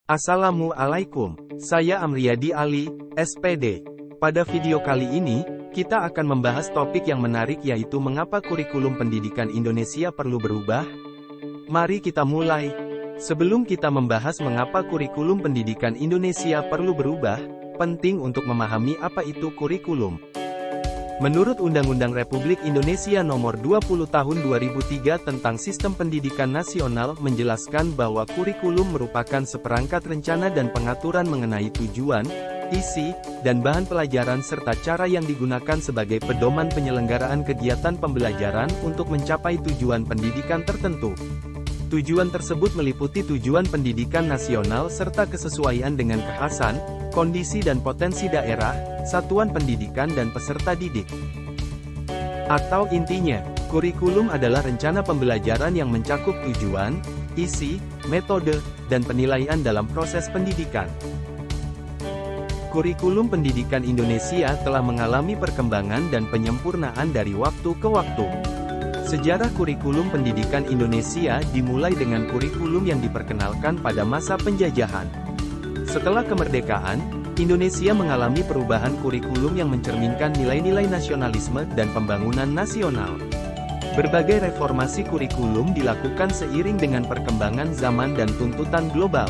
Assalamualaikum, saya Amriyadi Ali, SPD. Pada video kali ini, kita akan membahas topik yang menarik yaitu mengapa kurikulum pendidikan Indonesia perlu berubah. Mari kita mulai. Sebelum kita membahas mengapa kurikulum pendidikan Indonesia perlu berubah, penting untuk memahami apa itu kurikulum. Menurut Undang-Undang Republik Indonesia Nomor 20 Tahun 2003 tentang Sistem Pendidikan Nasional menjelaskan bahwa kurikulum merupakan seperangkat rencana dan pengaturan mengenai tujuan, isi, dan bahan pelajaran serta cara yang digunakan sebagai pedoman penyelenggaraan kegiatan pembelajaran untuk mencapai tujuan pendidikan tertentu. Tujuan tersebut meliputi tujuan pendidikan nasional serta kesesuaian dengan kekhasan, kondisi dan potensi daerah, satuan pendidikan dan peserta didik. Atau intinya, kurikulum adalah rencana pembelajaran yang mencakup tujuan, isi, metode, dan penilaian dalam proses pendidikan. Kurikulum pendidikan Indonesia telah mengalami perkembangan dan penyempurnaan dari waktu ke waktu. Sejarah kurikulum pendidikan Indonesia dimulai dengan kurikulum yang diperkenalkan pada masa penjajahan. Setelah kemerdekaan, Indonesia mengalami perubahan kurikulum yang mencerminkan nilai-nilai nasionalisme dan pembangunan nasional. Berbagai reformasi kurikulum dilakukan seiring dengan perkembangan zaman dan tuntutan global.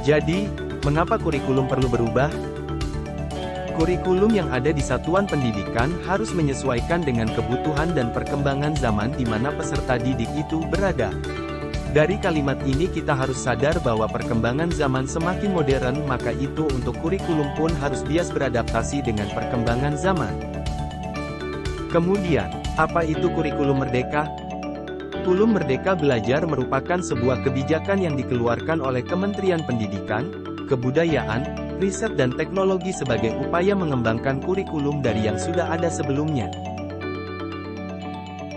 Jadi, mengapa kurikulum perlu berubah? Kurikulum yang ada di satuan pendidikan harus menyesuaikan dengan kebutuhan dan perkembangan zaman di mana peserta didik itu berada. Dari kalimat ini kita harus sadar bahwa perkembangan zaman semakin modern, maka itu untuk kurikulum pun harus bias beradaptasi dengan perkembangan zaman. Kemudian, apa itu kurikulum merdeka? Kurikulum Merdeka Belajar merupakan sebuah kebijakan yang dikeluarkan oleh Kementerian Pendidikan, Kebudayaan, Riset dan Teknologi sebagai upaya mengembangkan kurikulum dari yang sudah ada sebelumnya.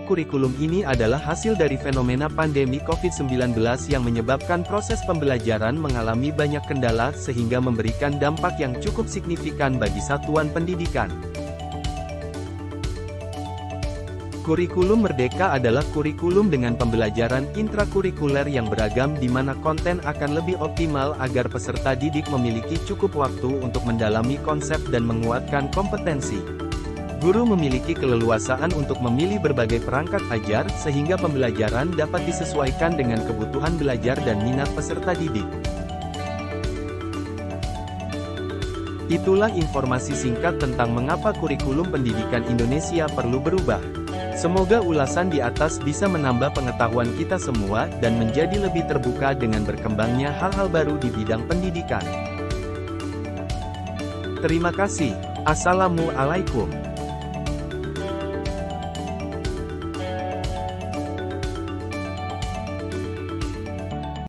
Kurikulum ini adalah hasil dari fenomena pandemi COVID-19 yang menyebabkan proses pembelajaran mengalami banyak kendala sehingga memberikan dampak yang cukup signifikan bagi satuan pendidikan. Kurikulum Merdeka adalah kurikulum dengan pembelajaran intrakurikuler yang beragam di mana konten akan lebih optimal agar peserta didik memiliki cukup waktu untuk mendalami konsep dan menguatkan kompetensi. Guru memiliki keleluasaan untuk memilih berbagai perangkat ajar sehingga pembelajaran dapat disesuaikan dengan kebutuhan belajar dan minat peserta didik. Itulah informasi singkat tentang mengapa kurikulum pendidikan Indonesia perlu berubah. Semoga ulasan di atas bisa menambah pengetahuan kita semua dan menjadi lebih terbuka dengan berkembangnya hal-hal baru di bidang pendidikan. Terima kasih. Assalamualaikum.